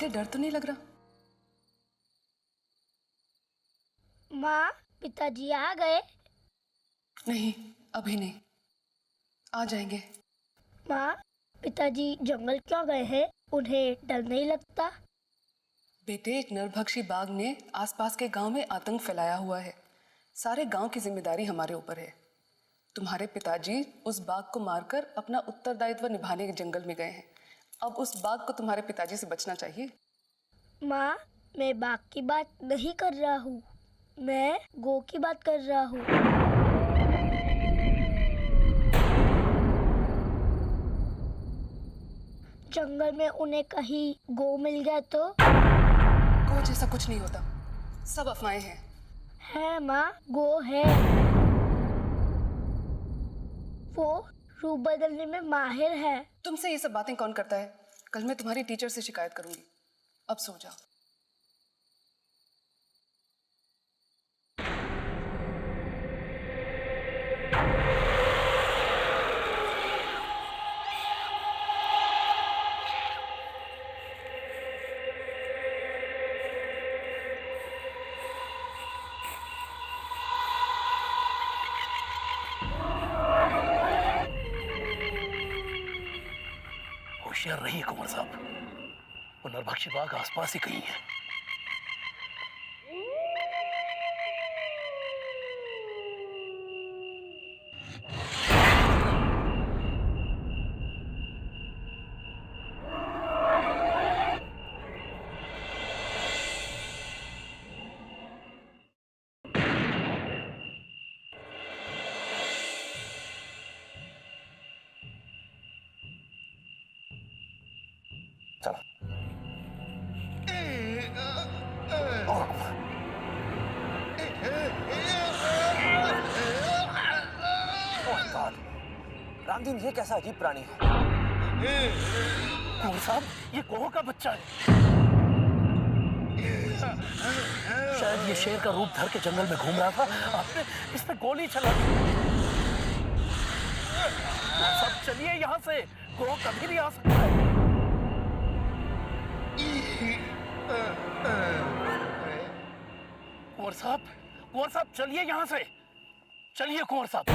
बेटे डर तो नहीं लग रहा? माँ, पिताजी आ गए? नहीं, अभी नहीं, आ जाएंगे। माँ, पिताजी जंगल क्यों गए हैं? उन्हें डर नहीं लगता? बेटे, एक नरभक्षी बाघ ने आसपास के गांव में आतंक फैलाया हुआ है। सारे गांव की जिम्मेदारी हमारे ऊपर है। तुम्हारे पिताजी उस बाघ को मारकर अपना उत्तरदायित्व निभाने के जंगल में गए हैं। अब उस बाघ को तुम्हारे पिताजी से बचना चाहिए। माँ, मैं बाघ की बात नहीं कर रहा हूँ, मैं गौ की बात कर रहा हूँ। जंगल में उन्हें कहीं गौ मिल गया तो? गौ जैसा कुछ नहीं होता, सब अफवाहें हैं। है माँ, गौ है। वो रूप बदलने में माहिर है। तुमसे ये सब बातें कौन करता है? कल मैं तुम्हारी टीचर से शिकायत करूंगी। अब सो जाओ। होशियार रहिए कुंवर साहब, वो नरभक्षी बाघ आसपास ही कहीं है। चलो। रामदीन, ये कैसा अजीब प्राणी है? कुंवर साहब, ये गोह का बच्चा है। शायद ये शेर का रूप धर के जंगल में घूम रहा था, आपने इस पे गोली चला दी। कुंवर साहब चलिए यहाँ से, गोह कभी नहीं आ सकता है। कुंवर साहब चलिए यहाँ से, चलिए कुंवर साहब।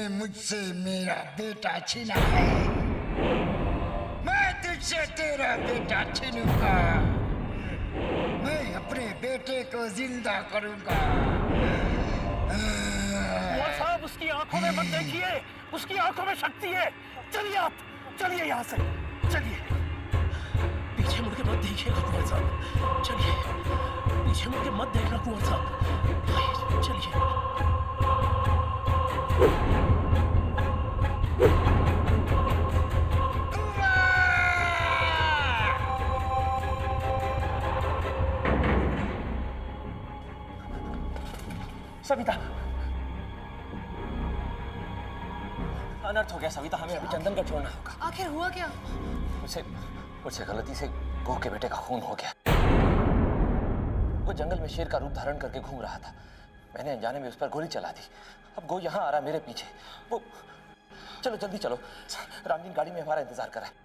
मुझसे मेरा बेटा छीना है, मैं तुझसे तेरा बेटा छीनूंगा। मैं अपने बेटे को जिंदा करूंगा। कुंवर साहब, उसकी आंखों में मत देखिए, उसकी आंखों में शक्ति है। चलिए आप, चलिए यहाँ से, चलिए। पीछे मुड़ के मत देखिएगा कुंवर साहब, चलिए। पीछे मुड़ के मत देखना कुंवर साहब, चलिए। सविता, अनर्थ हो गया सविता, हमें अभी चंदन का छोड़ना होगा। आखिर हुआ क्या? मुझसे गलती से गोह के बेटे का खून हो गया। वो जंगल में शेर का रूप धारण करके घूम रहा था, मैंने अनजाने में उस पर गोली चला दी। अब गोह यहाँ आ रहा मेरे पीछे। वो चलो जल्दी चलो, रामदीन गाड़ी में हमारा इंतजार कर रहा है।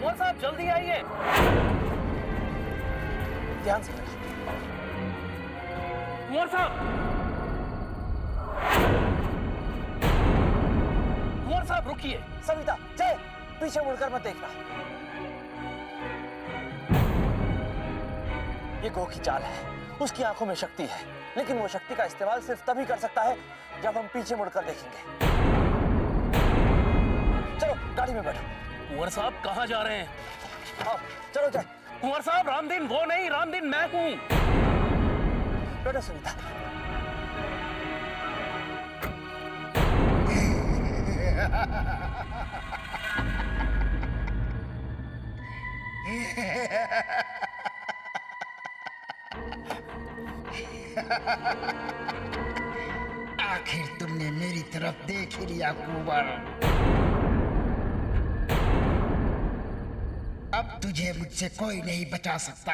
कुंवर साहब जल्दी आइए। ध्यान से। कुंवर साहब, कुंवर साहब रुकिए। सविता, जय, पीछे मुड़कर मत देखना। ये गो की चाल है, उसकी आंखों में शक्ति है, लेकिन वो शक्ति का इस्तेमाल सिर्फ तभी कर सकता है जब हम पीछे मुड़कर देखेंगे। चलो गाड़ी में बैठो। कुंवर साहब कहाँ जा रहे हैं? आओ चलो जय। कुंवर साहब, रामदीन वो नहीं, रामदीन मैं हूँ। बैठो सुनीता। आखिर तुमने मेरी तरफ देख ही लिया कुंवर। अब तुझे मुझसे कोई नहीं बचा सकता।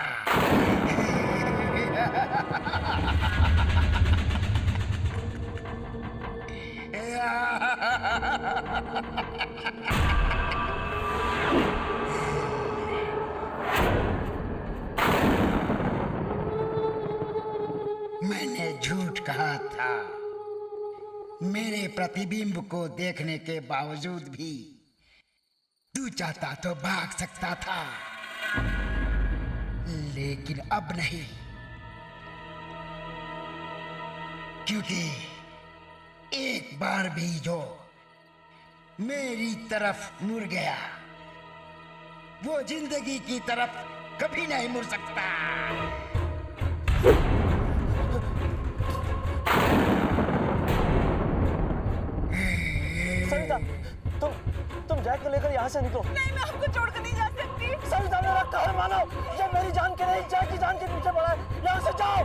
मैंने झूठ कहा था। मेरे प्रतिबिंब को देखने के बावजूद भी तू चाहता तो भाग सकता था, लेकिन अब नहीं, क्योंकि एक बार भी जो मेरी तरफ मुड़ गया वो जिंदगी की तरफ कभी नहीं मुड़ सकता। सविता, तुम जय को लेकर यहाँ से निकलो। नहीं, मैं आपको छोड़कर नहीं जा सकती। सविता मेरा कहर मानो, ये मेरी जान के नहीं जय की जान के पीछे पड़ा है। यहाँ से जाओ।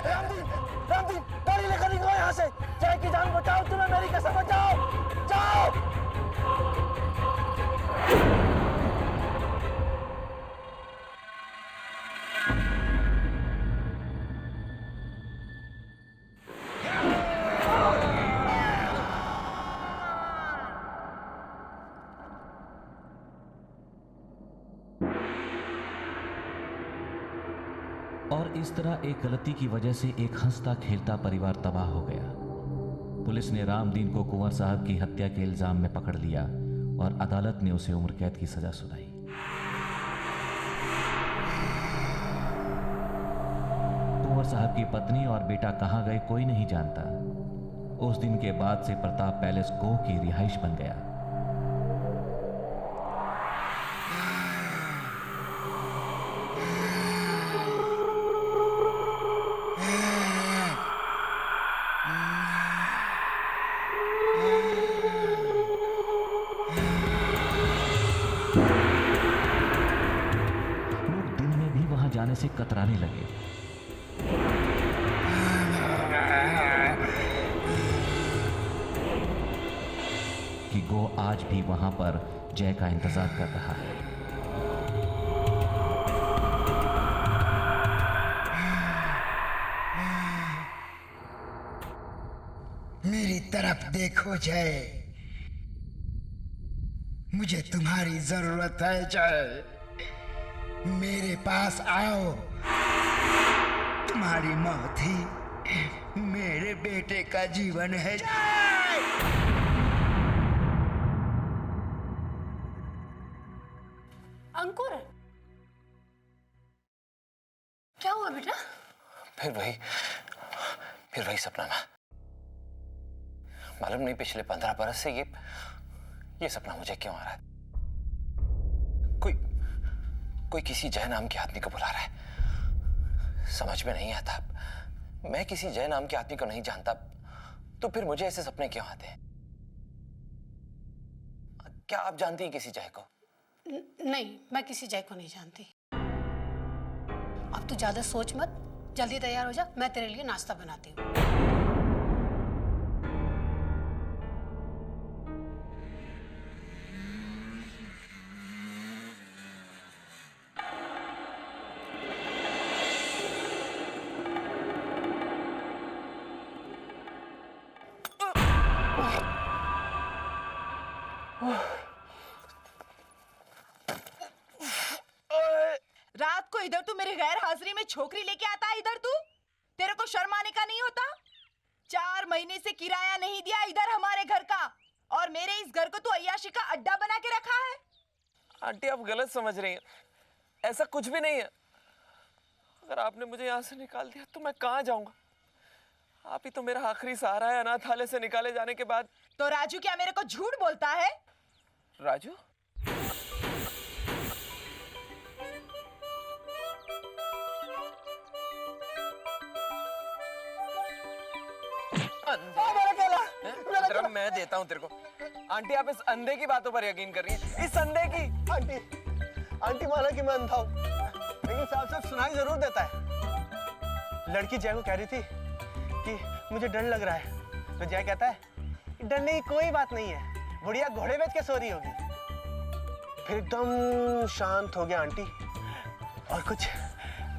रामदीन, रामदीन गाड़ी लेकर निकलो यहाँ से। जय की जान बचाओ, तुम्हें मेरी कसम, बचाओ। जाओ। और इस तरह एक गलती की वजह से एक हंसता खेलता परिवार तबाह हो गया। पुलिस ने रामदीन को कुंवर साहब की हत्या के इल्जाम में पकड़ लिया और अदालत ने उसे उम्र कैद की सजा सुनाई। कुंवर साहब की पत्नी और बेटा कहां गए कोई नहीं जानता। उस दिन के बाद से प्रताप पैलेस गोह की रिहाइश बन गया। लोग दिन में भी वहां जाने से कतराने लगे। कि गो आज भी वहां पर जय का इंतजार कर रहा है। मेरी तरफ देखो जय, मुझे तुम्हारी जरूरत है जय। मेरे पास आओ। तुम्हारी मौत ही मेरे बेटे का जीवन है जय। अंकुर, क्या हुआ बेटा? फिर वही सपना ना। मालूम नहीं पिछले 15 बरस से ये सपना मुझे क्यों आ रहा है। कोई किसी जय नाम के आदमी को बुला रहा है। समझ में नहीं आता। मैं किसी जय नाम के आदमी को नहीं जानता, तो फिर मुझे ऐसे सपने क्यों आते हैं? क्या आप जानती हैं किसी जय को? नहीं, मैं किसी जय को नहीं जानती। अब तू ज्यादा सोच मत, जल्दी तैयार हो जा, मैं तेरे लिए नाश्ता बनाती हूँ। रात को इधर तू मेरी गैर हाजिरी में छोकरी लेके आता है। इधर तू, तेरे को शर्म आने का नहीं होता? 4 महीने से किराया नहीं दिया इधर हमारे घर का, और मेरे इस घर को तू अय्याशी का अड्डा बना के रखा है। आंटी आप गलत समझ रही हैं, ऐसा कुछ भी नहीं है। अगर आपने मुझे यहाँ से निकाल दिया तो मैं कहाँ जाऊंगा? आप ही तो मेरा आखिरी सहारा है अनाथालय से निकाले जाने के बाद। तो राजू क्या मेरे को झूठ बोलता है? राजू? अंधे? मैं देता हूँ तेरे को। आंटी आप इस अंधे की बातों पर यकीन कर रही हैं? इस अंधे की? आंटी आंटी माना कि मैं अंधा हूँ, लेकिन साफ साफ सुनाई जरूर देता है। लड़की जय को कह रही थी कि मुझे डर लग रहा है, तो जय कहता है डरने की कोई बात नहीं है, बुढ़िया घोड़े बेच के सो रही होगी। फिर एकदम शांत हो गया आंटी, और कुछ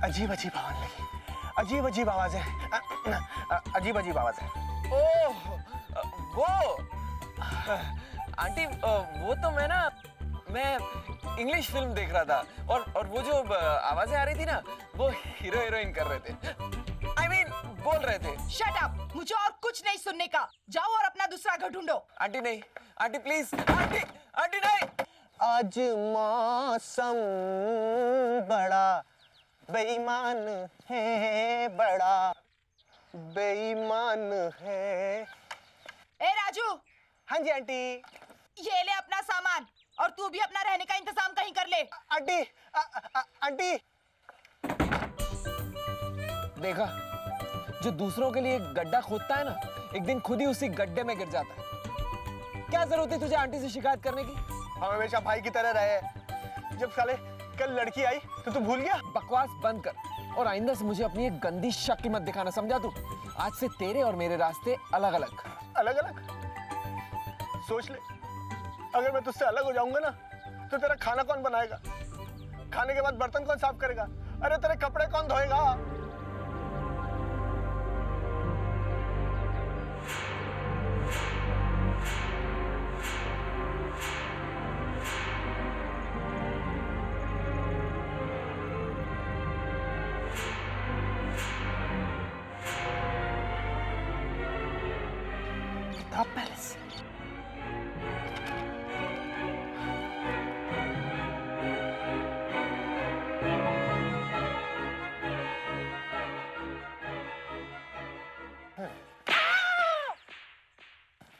अजीब अजीब आवाज लगी, अजीब अजीब आवाजें, अजीब अजीब आवाजें। ओह वो आंटी वो तो मैं इंग्लिश फिल्म देख रहा था, और वो जो आवाजें आ रही थी ना, वो हीरो हीरोइन कर रहे थे। I mean, बोल रहे थे। शट अप, मुझे और कुछ नहीं सुनने का। जाओ और अपना दूसरा घर ढूंढो। आंटी नहीं, आंटी प्लीज, आंटी नहीं। आज मौसम बड़ा बेईमान है, बड़ा बेईमान है। ए राजू। हाँ जी आंटी। ये ले अपना सामान, और तू भी अपना रहने का इंतजाम कहीं कर ले। Aunty aunty. देखा, जो दूसरों के लिए गड्ढा खोदता है ना, एक दिन खुद ही उसी गड्ढे में गिर जाता है। क्या जरूरत है तुझे आंटी से शिकायत करने की? हम हमेशा भाई की तरह रहे। जब साले कल लड़की आई तो तू भूल गया? बकवास बंद कर, और आइंदा से मुझे अपनी एक गंदी शक्ल मत दिखाना, समझा तू? आज से तेरे और मेरे रास्ते अलग अलग। अलग अलग? सोच ले, अगर मैं तुझसे अलग हो जाऊंगा ना, तो तेरा खाना कौन बनाएगा? खाने के बाद बर्तन कौन साफ करेगा? अरे तेरे कपड़े कौन धोएगा? किताब पैलेस।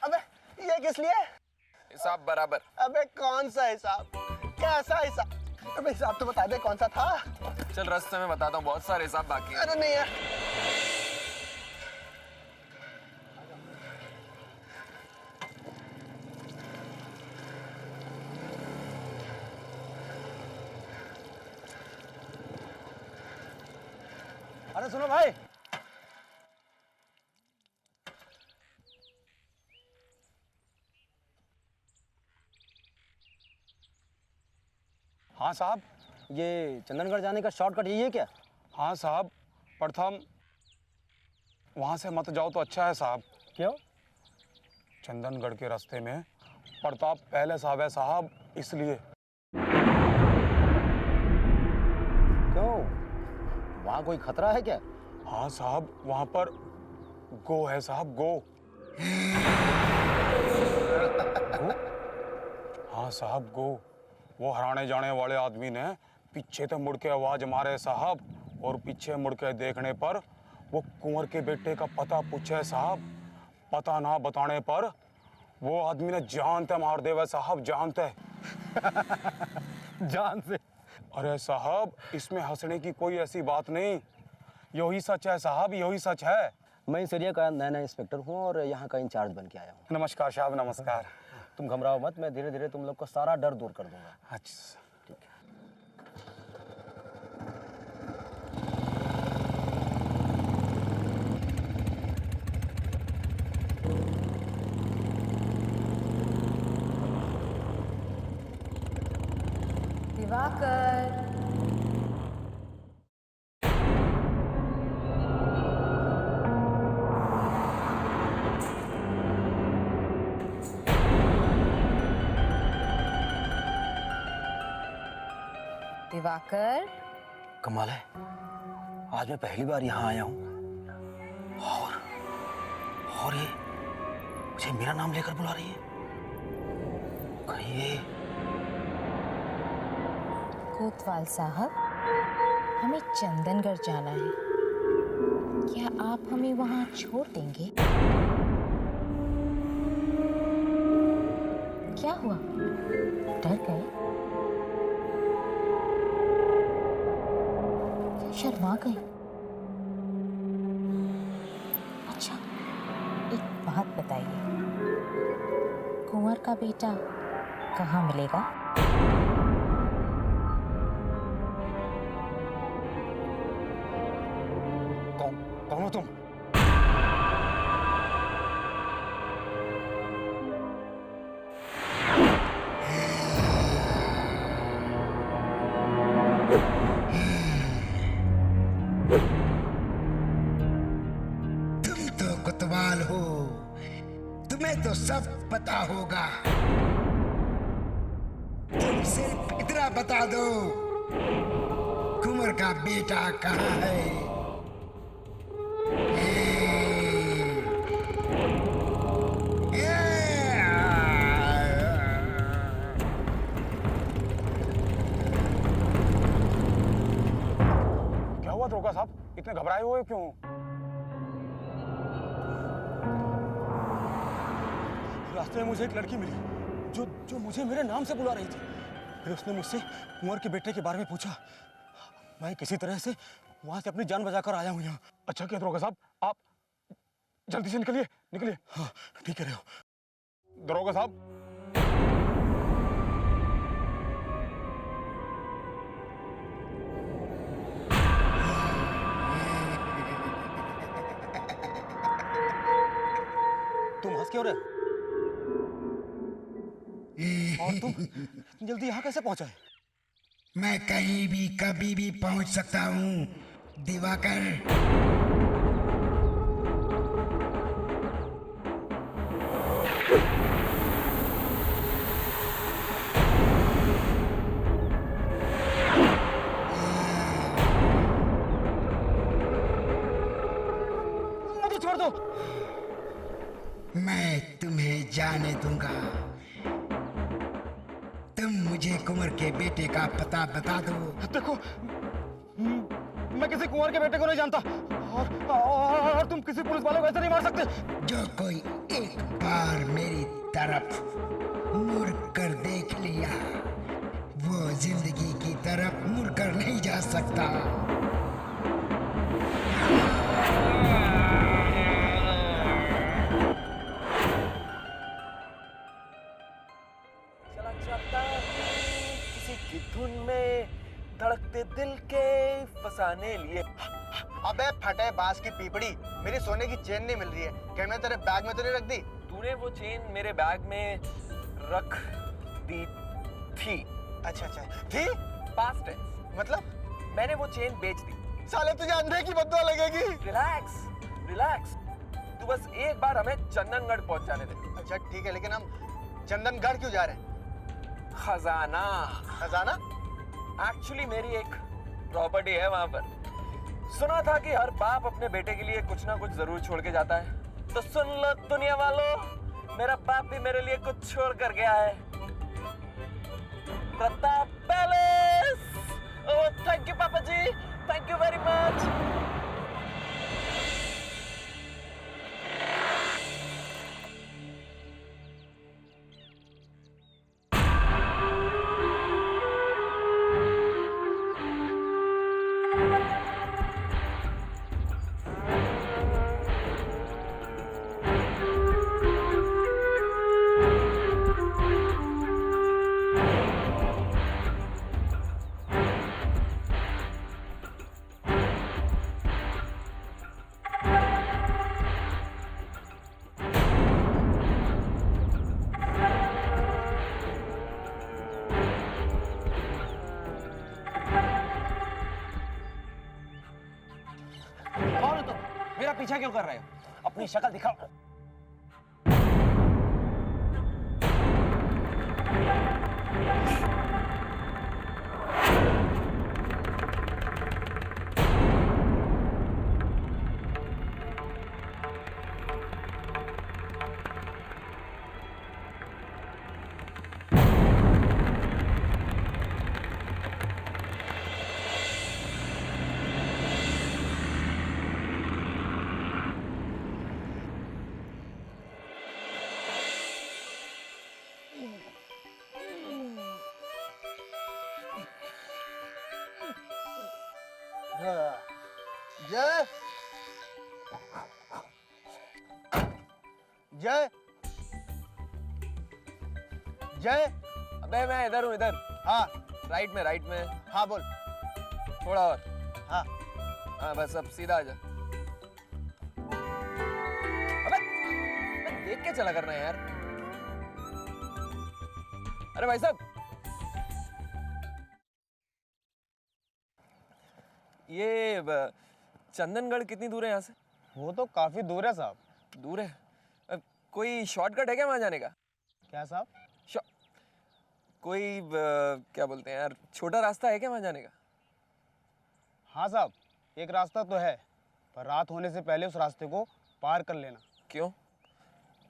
अबे ये किस लिए? हिसाब बराबर। अबे कौन सा हिसाब? कैसा हिसाब? अबे हिसाब तो बता दे कौन सा था। चल रास्ते में बताता हूँ, बहुत सारे हिसाब बाकी हैं। अरे नहीं यार। अरे सुनो भाई, हाँ साहब। ये चंदनगढ़ जाने का शॉर्टकट यही है क्या? हाँ साहब, प्रथम वहाँ से मत जाओ तो अच्छा है साहब। क्यों? चंदनगढ़ के रास्ते में प्रताप पहले साहब है साहब, इसलिए। क्यों? वहाँ कोई खतरा है क्या? हाँ साहब, वहाँ पर गो है साहब, गो। हाँ साहब, गो। वो हराने जाने वाले आदमी ने पीछे से मुड़ के आवाज मारे साहब, और पीछे मुड़ के देखने पर वो कुंवर के बेटे का पता पूछे साहब। पता ना बताने पर वो आदमी ने जान से मार देवे साहब, जान से। जान से? अरे साहब, इसमें हंसने की कोई ऐसी बात नहीं, यही सच है साहब, यही सच है। मैं इस एरिया का नया इंस्पेक्टर हूँ और यहाँ का इंचार्ज बन के आया हूँ। नमस्कार साहब, नमस्कार। तुम घबराओ मत, मैं धीरे धीरे तुम लोग को सारा डर दूर कर दूंगा। अच्छा ठीक है। दिवाकर, दिवाकर। कमाल है, आज मैं पहली बार यहाँ आया हूँ और ये मुझे मेरा नाम लेकर बुला रही है। ये? कोतवाल साहब, हमें चंदनगढ़ जाना है। क्या आप हमें वहां छोड़ देंगे? क्या हुआ? डर गए? क्या शर्मा गए? अच्छा, एक बात बताइए, कुंवर का बेटा कहाँ मिलेगा? कौन हो तुम? तुम तो कोतवाल हो, तुम्हें तो सब पता होगा। तुम सिर्फ इतना बता दो, कुंवर का बेटा कहाँ है? क्या हुआ दरोगा साहब, इतने घबराए हुए क्यों? रास्ते में मुझे एक लड़की मिली जो मुझे मेरे नाम से बुला रही थी। फिर उसने मुझसे कुंवर के बेटे के बारे में पूछा। मैं किसी तरह से वहां से अपनी जान बचाकर आया हूँ यहाँ। अच्छा क्या दरोगा साहब, आप जल्दी से निकलिए निकलिए। हाँ ठीक है रहे हो। दरोगा साहब, तुम हंस क्यों रहे? और तुम इतनी जल्दी यहाँ कैसे पहुंचे? मैं कहीं भी कभी भी पहुंच सकता हूँ, दिवाकर। मुझे छोड़ दो। मैं तुम्हें जाने दूंगा। तुम मुझे कुंवर के बेटे का पता बता दो। देखो, मैं किसी कुंवर के बेटे को नहीं जानता और तुम किसी पुलिस वाले को ऐसे नहीं मार सकते। जो कोई एक बार मेरी तरफ मुड़ कर देख लिया, वो जिंदगी की तरफ मुड़ कर नहीं जा सकता। किसी की धुन में धड़कते दिल के फसाने लिए। अबे फटे बास की पीपड़ी, मेरी सोने की चेन नहीं मिल रही है। क्या मैं तेरे बैग में तो नहीं रख दी? तूने वो चेन मेरे बैग में रख दी थी। अच्छा अच्छा थी? Past tense. मतलब मैंने वो चेन बेच दी। साले तुझे अंधे की बददुआ लगेगी। रिलैक्स रिलैक्स, तू बस एक बार हमें चंदनगढ़ पहुंचाने दे। अच्छा ठीक है, लेकिन हम चंदनगढ़ क्यों जा रहे हैं? खजाना। खजाना? एक्चुअली मेरी एक प्रॉपर्टी है वहां पर। सुना था कि हर बाप अपने बेटे के लिए कुछ ना कुछ जरूर छोड़ के जाता है, तो सुन लो दुनिया वालों, मेरा बाप भी मेरे लिए कुछ छोड़ कर गया है। Pratap palace. Oh thank you पापा जी, थैंक यू वेरी मच। मेरा पीछा क्यों कर रहे हो? अपनी शक्ल दिखाओ। जय जय जय। अबे मैं इधर हूँ, इधर। हाँ राइट में। हाँ बोल। थोड़ा और। हाँ हाँ बस अब सीधा आ जा। अबे देख के चला करना है यार। अरे भाई साहब, ये चंदनगढ़ कितनी दूर है यहाँ से? वो तो काफी दूर है साहब। दूर है? कोई शॉर्टकट है क्या वहाँ जाने का? क्या साहब? कोई क्या बोलते हैं यार, छोटा रास्ता है क्या वहाँ जाने का? हाँ साहब, एक रास्ता तो है, पर रात होने से पहले उस रास्ते को पार कर लेना। क्यों?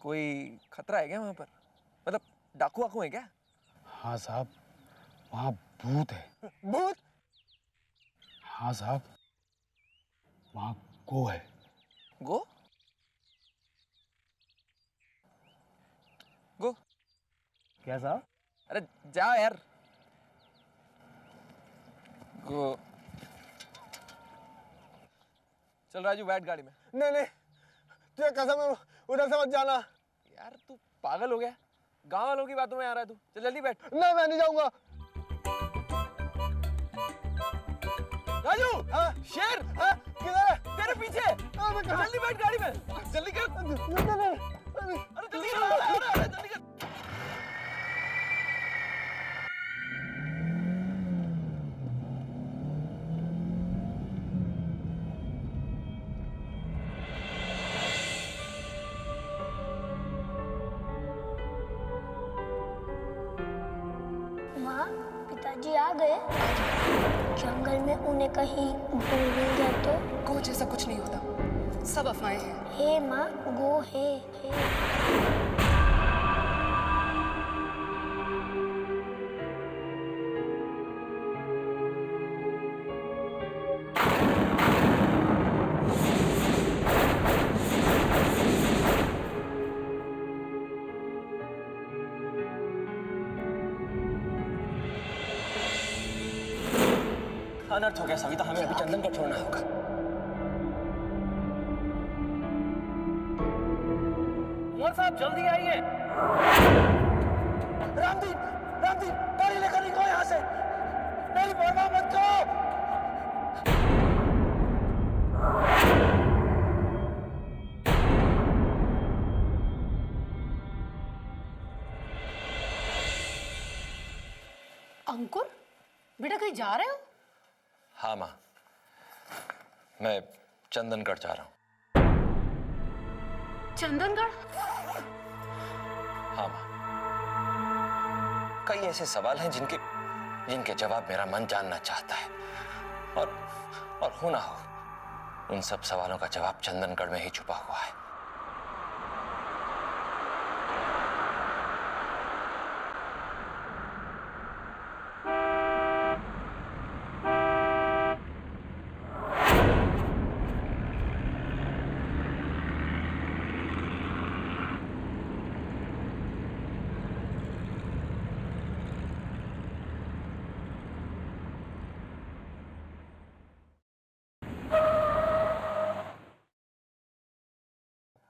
कोई खतरा है क्या वहाँ पर? मतलब डाकू वाकू है क्या? हाँ साहब, वहाँ भूत है। भूत? हाँ साहब, वहाँ गो है। गो? गो? क्या साहब? अरे जा यार। गो। चल राजू, बैठ गाड़ी में। नहीं, तुझे कसम है, उधर से मत जाना। यार तू पागल हो गया? गांव वालों की बातों में आ रहा है तू। चल जल्दी बैठ। नहीं, मैं नहीं जाऊंगा। राजू! हाँ? शेर! हाँ? किधर है? तेरे पीछे! जल्दी बैठ गाड़ी में। जल्दी कर। अरे जल्दी कर, जल्दी कर। माँ, पिताजी आ गए। जंगल में उन्हें कहीं भूल नहीं गया तो? गो जैसा कुछ नहीं होता, सब अफवाहें हैं। हे माँ, गो है। अनर्थ हो गया सविता, हमें अभी चंदनगढ़ छोड़ना होगा। कुंवर साहब जल्दी आइए। रामदीन, गाड़ी लेकर निकलो यहाँ से। मेरी परवाह मत करो। अंकुर, बेटा कहीं जा रहे हो? हाँ माँ, मैं चंदनगढ़ जा रहा हूँ। चंदनगढ़? हाँ माँ, कई ऐसे सवाल हैं जिनके जवाब मेरा मन जानना चाहता है, और हो ना हो, उन सब सवालों का जवाब चंदनगढ़ में ही छुपा हुआ है।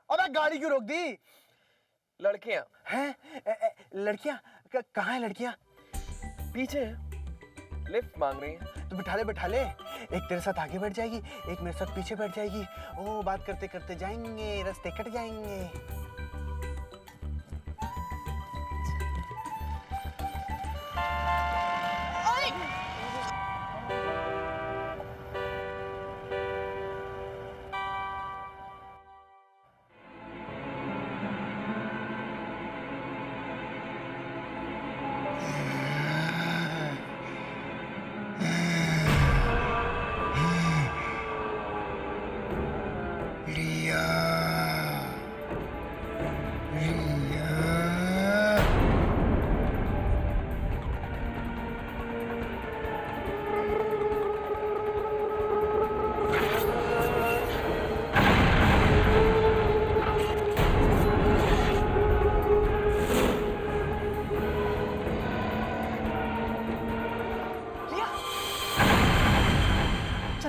अबे गाड़ी क्यों रोक दी? लड़कियां हैं? लड़कियां? कहाँ है लड़कियां? पीछे लिफ्ट मांग रही हैं। तो बिठा ले। एक तेरे साथ आगे बैठ जाएगी, एक मेरे साथ पीछे बैठ जाएगी। ओ, बात करते करते जाएंगे, रास्ते कट जाएंगे।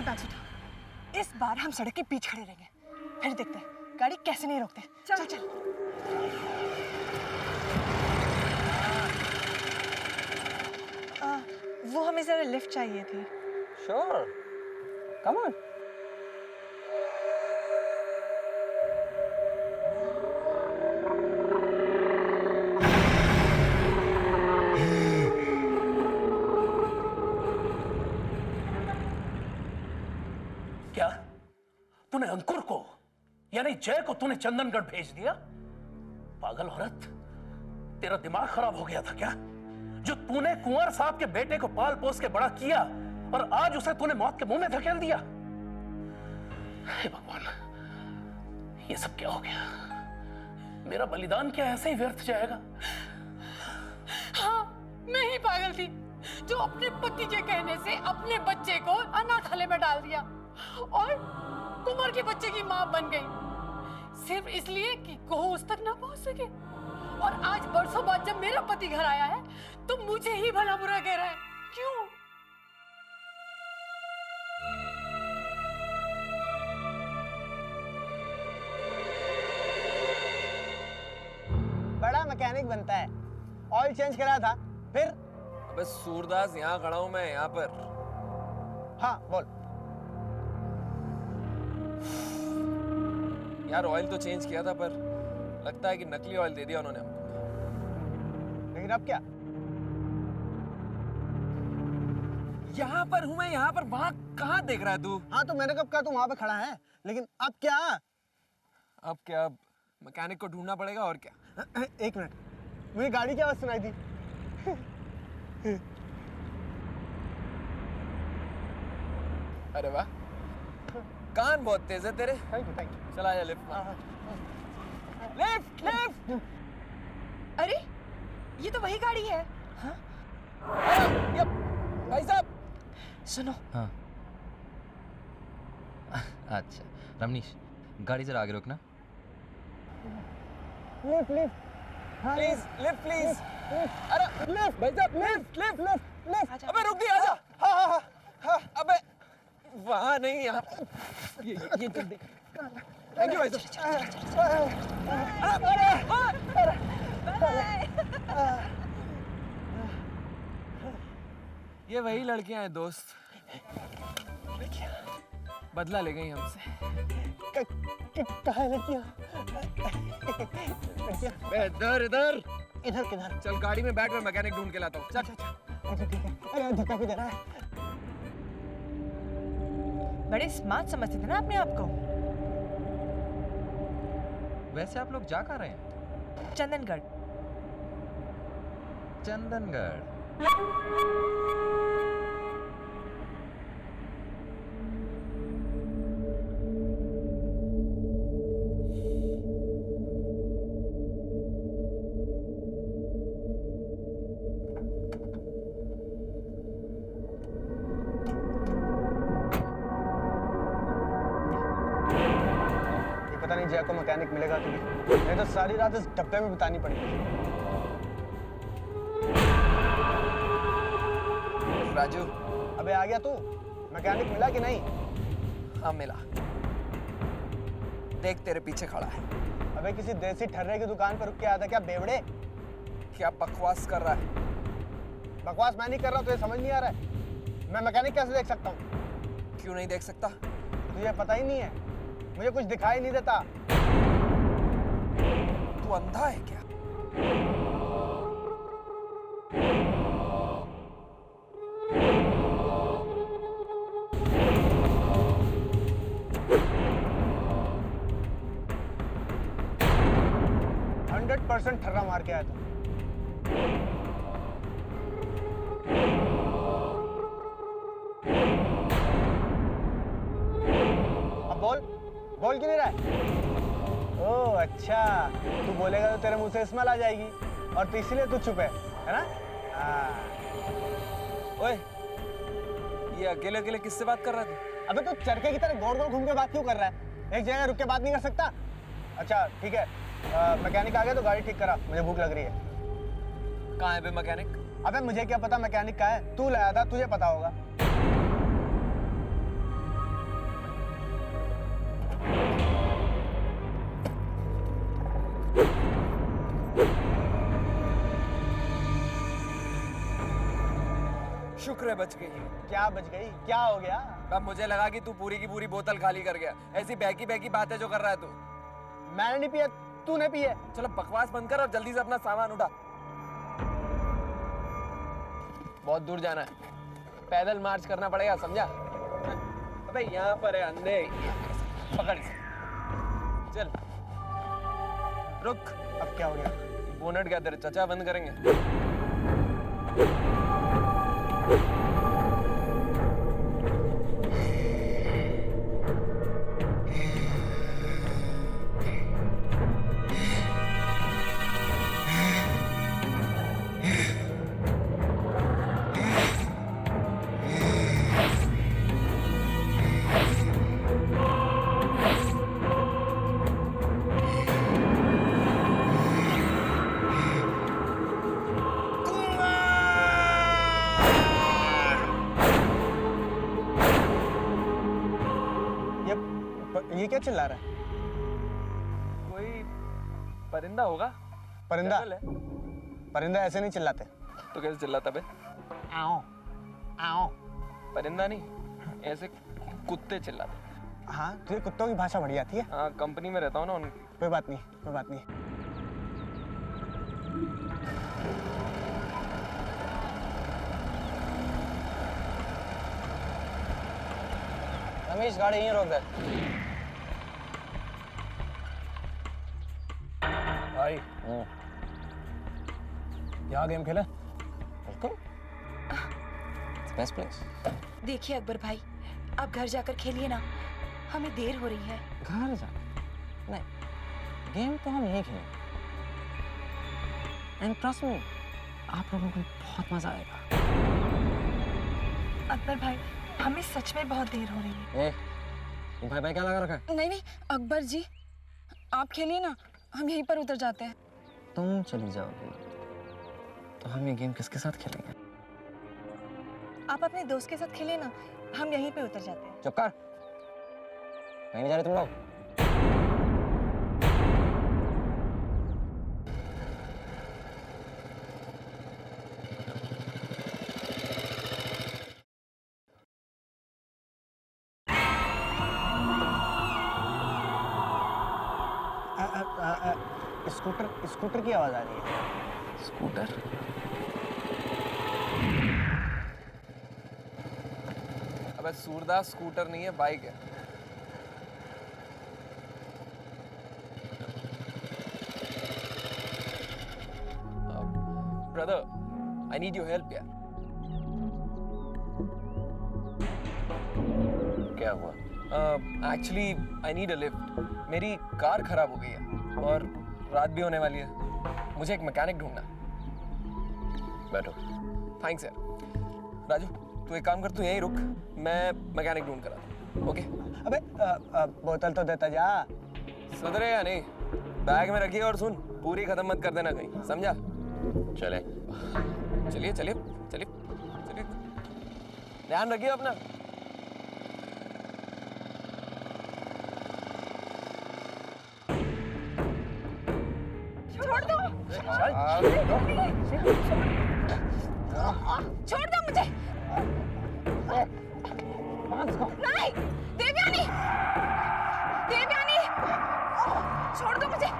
बैग्स उठा। इस बार हम सड़क के बीच खड़े रहेंगे, फिर देखते हैं गाड़ी कैसे नहीं रोकते। चल चल। वो हमें जरा लिफ्ट चाहिए थी। Sure, come on. क्या तूने अंकुर को यानी जय को तूने चंदनगढ़ भेज दिया? पागल औरत, तेरा दिमाग खराब हो गया था क्या? जो तूने कुंवर साहब के बेटे को पाल पोस के बड़ा किया और आज उसे तूने मौत के मुंह में धकेल दिया। हे भगवान, ये सब क्या हो गया? मेरा बलिदान क्या ऐसे ही व्यर्थ जाएगा? हाँ, मैं ही पागल थी जो अपने पति के कहने से अपने बच्चे को अनाथालय में डाल दिया और कुंवर के बच्चे की मां बन गई, सिर्फ इसलिए कि कोह उस तक ना पहुंच सके। और आज बरसों बाद जब मेरा पति घर आया है तो मुझे ही भला बुरा कह रहा है, क्यों? बड़ा मैकेनिक बनता है, ऑयल चेंज करा था, फिर? अबे सूरदास, यहाँ खड़ा हूँ मैं, यहाँ पर। हाँ बोल। यार ऑयल तो चेंज किया था, पर लगता है कि नकली ऑयल दे दिया उन्होंने हमको। लेकिन अब क्या? यहाँ पर हूँ मैं, यहाँ पर। वहाँ कहाँ देख रहा है तू? हाँ तो मैंने कब कहा तू वहाँ पे खड़ा है, लेकिन अब क्या? अब क्या? अब मैकेनिक को ढूंढना पड़ेगा और क्या। एक मिनट, मुझे गाड़ी की आवाज सुनाई दी। अरे वाह, कान बहुत तेज है तेरे। Thank you. चला जा लिफ्ट में। Lift lift. अरे ये तो वही गाड़ी है। हाँ? भाई साहब सुनो। हाँ अच्छा रमनीश, गाड़ी जरा आगे रोकना। Lift lift please, lift please. अरे लिफ्ट भाई साहब, लिफ्ट लिफ्ट लिफ्ट लिफ्ट। अबे रुक दिया, आजा। हाँ। अबे वहाँ नहीं, यहाँ। ये कर दे। थैंक यू भाई साहब। ये वही लड़कियां हैं दोस्त, बदला ले गई हमसे। कहाँ लड़कियाँ? इधर इधर। इधर किधर? चल गाड़ी में बैठ, मैं मैकेनिक ढूंढ के लाता हूँ। चल। अच्छा ठीक है। अरे धक्का किधर है? बड़े स्मार्ट समझते थे ना अपने आप को। वैसे आप लोग जा कहाँ रहे हैं? चंदनगढ़। चंदनगढ़। पता नहीं जय को मैकेनिक मिलेगा कि नहीं तो सारी रात इस डब्बे में बितानी पड़ेगी। राजू, अबे आ गया तू? मैकेनिक मिला कि नहीं? हाँ मिला, देख तेरे पीछे खड़ा है। अबे किसी देसी ठर्रे की दुकान पर रुक के आया था क्या बेवड़े? क्या बकवास कर रहा है? बकवास मैं नहीं कर रहा हूँ, तुझे समझ नहीं आ रहा है? मैं मैकेनिक कैसे देख सकता हूँ? क्यों नहीं देख सकता? तुझे पता ही नहीं है, मुझे कुछ दिखाई नहीं देता। तू अंधा है क्या? %100% ठर्रा मार के आया था। अब बोल क्यों नहीं रहा है? ओह अच्छा, तू बोलेगा तो तेरे मुंह से स्मेल आ जाएगी और तो इसलिए तू चुप है ना? ओए, ये अकेले अकेले किससे बात कर रहा था? अबे तू चरखे की तरह गोल गोल घूम के बात क्यों कर रहा है? एक जगह रुक के बात नहीं कर सकता? अच्छा ठीक है, मैकेनिक आ गया तो गाड़ी ठीक करा, मुझे भूख लग रही है। कहाँ है बे मैकेनिक? अबे मुझे क्या पता मैकेनिक का है, तू लाया था, तुझे पता होगा। शुक्र है बच गई। क्या बच गई? क्या हो गया? अब मुझे लगा कि तू पूरी की पूरी बोतल खाली कर गया। ऐसी बहकी बहकी बातें जो कर रहा है तू। मैंने नहीं पिया, तूने पिया। चलो बकवास बंद कर और जल्दी से अपना सामान उठा। बहुत दूर जाना है, पैदल मार्च करना पड़ेगा, समझा? अबे यहाँ पर है अंधे, पकड़ इसे। चल रुक। अब क्या हो गया? बोनट क्या तेरे चचा बंद करेंगे? ये क्या चिल्ला रहा है? कोई परिंदा होगा। परिंदा? जंगल है। परिंदा ऐसे नहीं चिल्लाते। तो कैसे चिल्लाता बे? आओ आओ। परिंदा नहीं, ऐसे कुत्ते चिल्लाते। हाँ, तुझे कुत्तों की भाषा बढ़िया आती है। हाँ, कंपनी में रहता हूँ ना। कोई बात नहीं, कोई बात नहीं। रमेश, गाड़ी यहीं रोक दे। भाई यहाँ गेम खेले? बिल्कुल, बेस्ट प्लेस। देखिए अकबर भाई, आप घर जाकर खेलिए ना, हमें देर हो रही है। घर जा? नहीं, गेम तो हम यहीं खेलेंगे। एंड ट्रस्ट मी, आप लोगों को बहुत मजा आएगा। अकबर भाई, हमें सच में बहुत देर हो रही है। तुम भाई क्या लगा रखा है? नहीं नहीं अकबर जी, आप खेलिए ना, हम यहीं पर उतर जाते हैं। तुम चली जाओगी तो हम ये गेम किसके साथ खेलेंगे? आप अपने दोस्त के साथ खेलिए ना, हम यहीं पे उतर जाते हैं। चुप कर, कहीं नहीं जा रहे तुम लोग। स्कूटर की आवाज आ रही है। स्कूटर? अबे सूरदास, स्कूटर नहीं है, बाइक है। Brother, I need your help यार। क्या हुआ? Actually I need a lift. मेरी कार खराब हो गई है और रात भी होने वाली है। मुझे एक मैकेनिक ढूंढना। बैठो। थैंक्स यार। राजू, तू एक काम कर, तू यहीं रुक, मैं मैकेनिक ढूंढ कर आता हूँ। ओके? अबे बोतल तो देता जा। सुधरे या नहीं? बैग में रखिए और सुन, पूरी खत्म मत कर देना कहीं, समझा? चले। चलिए चलिए चलिए चलिए, ध्यान रखिए अपना। छोड़ दो, छोड़ दो मुझे। नहीं, देवयानी, देवयानी, छोड़ दो मुझे।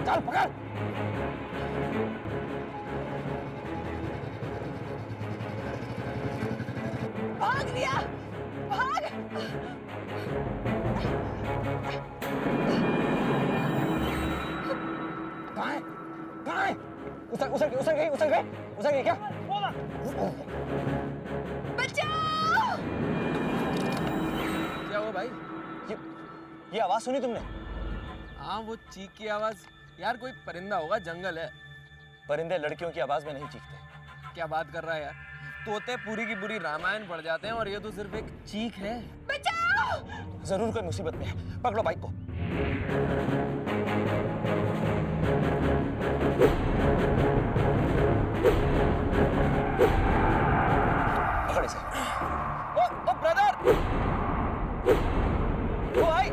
चल पकड़। भाग लिया, भाग। कहाँ है? कहाँ है? उतर गई क्या? बचाओ! क्या हुआ भाई? ये आवाज सुनी तुमने? हाँ, वो चीख की आवाज। यार कोई परिंदा होगा, जंगल है। परिंदे लड़कियों की आवाज में नहीं चीखते। क्या बात कर रहा है यार? तोते पूरी की पूरी रामायण पढ़ जाते हैं और ये तो सिर्फ एक चीख है। बचाओ! जरूर कोई मुसीबत में है। पकड़ो बाइक को। पकड़ इसे। ओ ब्रदर! ओ भाई!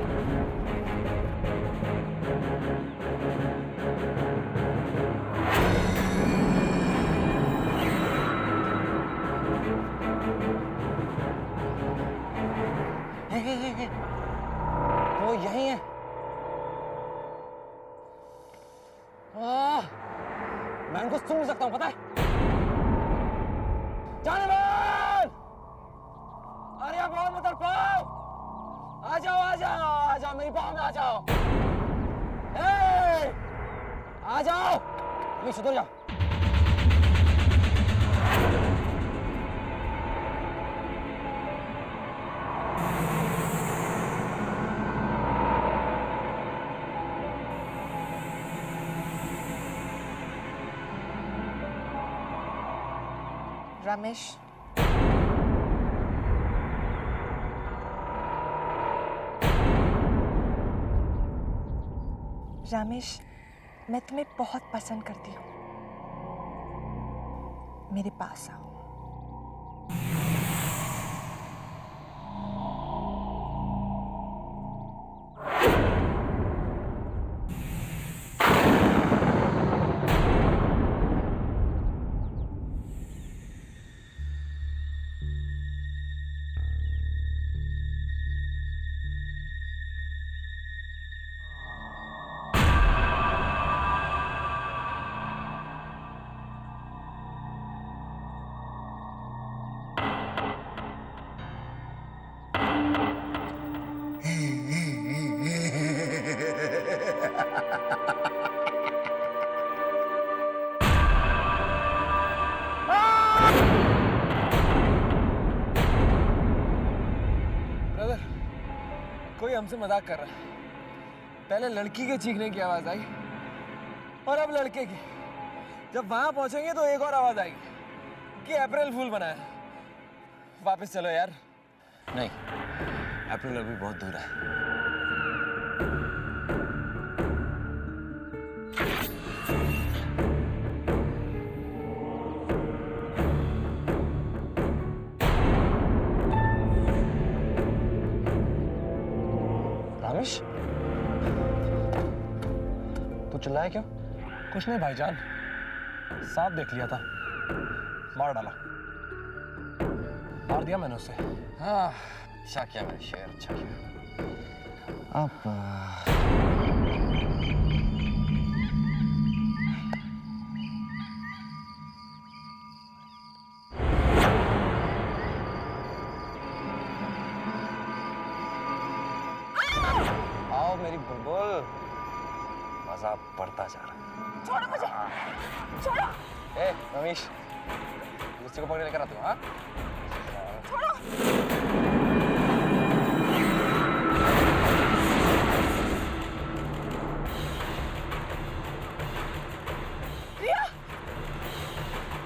यहीं है। मैं इनको सूंघ सकता हूँ, पता है? जाने मन! अरे बहुत मत पाओ! आ जाओ, आ जाओ, आ जाओ, मेरी बाहों में आ जाओ। आ जाओ, अभी सुधर जाओ। रमेश, रमेश, मैं तुम्हें बहुत पसंद करती हूँ। मेरे पास आओ। कोई हमसे मजाक कर रहा है। पहले लड़की के चीखने की आवाज आई और अब लड़के की। जब वहां पहुंचेंगे तो एक और आवाज आएगी कि अप्रैल फूल बनाया। वापस चलो यार। नहीं, अप्रैल अभी बहुत दूर है। रामेश, तू चिल्लाया क्यों? कुछ नहीं भाईजान, सांप देख लिया था, मार डाला। मार दिया मैंने उसे। हाँ, अच्छा किया मेरे शेर, अच्छा किया। अब आओ मेरी बुलबुल, मजा बढ़ता जा रहा है। छोड़ो मुझे, छोड़ो। ए रमेश, उसी को पकड़ लेकर आते हो? हाँ, छोड़ो। रिया,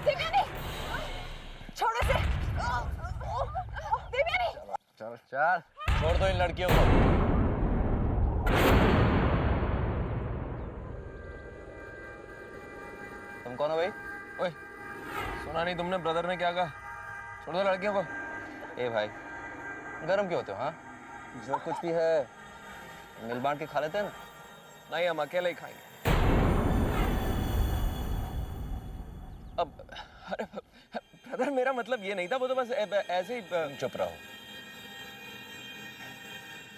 देवयानी, छोड़ो इसे। देवयानी, चल चल, छोड़ दो इन लड़कियों को। तुम कौन हो भाई? ओए, सुना नहीं तुमने ब्रदर ने क्या कहा? छोड़ दो लड़कियों को। ए भाई, गरम क्यों होते हो? हाँ, जो कुछ भी है मिल बांट के खा लेते हैं ना। नहीं, हम अकेले ही खाएंगे। अब अरे ब्रदर, मेरा मतलब ये नहीं था, वो तो बस ऐसे ही। चुप रहो।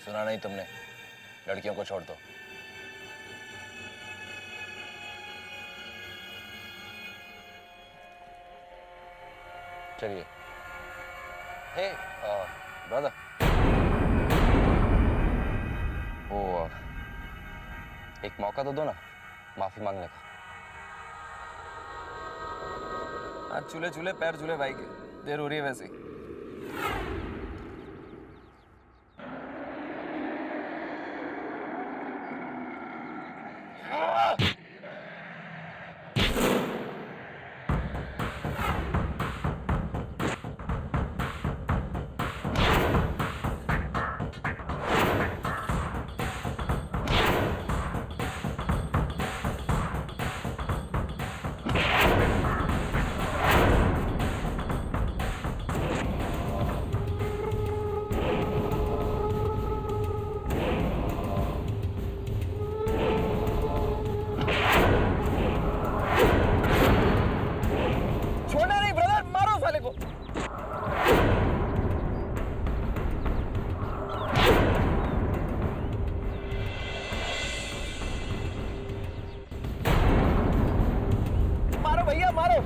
सुना नहीं तुमने? लड़कियों को छोड़ दो। चलिए। हे ब्रदर, वो एक मौका तो दो ना माफी मांगने का। हाथ चूल्हे चूल्हे पैर चूल्हे भाई के। देर हो रही है वैसे ही। भैया मारो।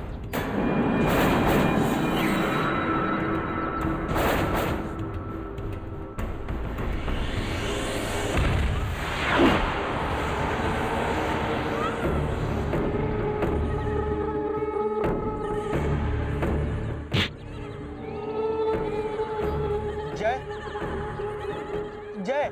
जय जय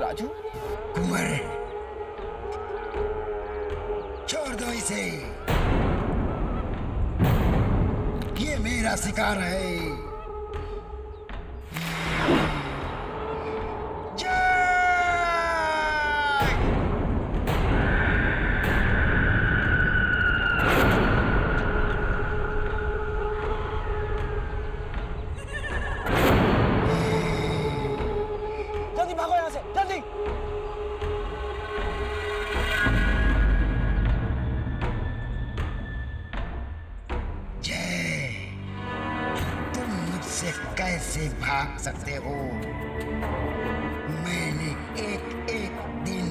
राजू, कुंवर, छोड़ दो इसे। ये मेरा शिकार है। जल्दी भागो यहाँ से, जल्दी। जय, तुम मुझसे कैसे भाग सकते हो? मैंने एक एक दिन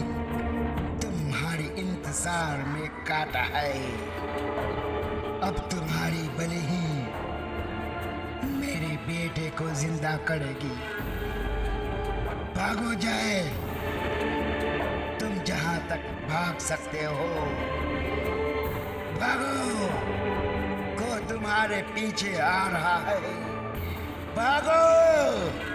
तुम्हारे इंतजार में काटा है। अब तुम्हारी बलि ही मेरे बेटे को जिंदा करेगी। भागो जाए, तुम जहां तक भाग सकते हो भागो। को तुम्हारे पीछे आ रहा है, भागो।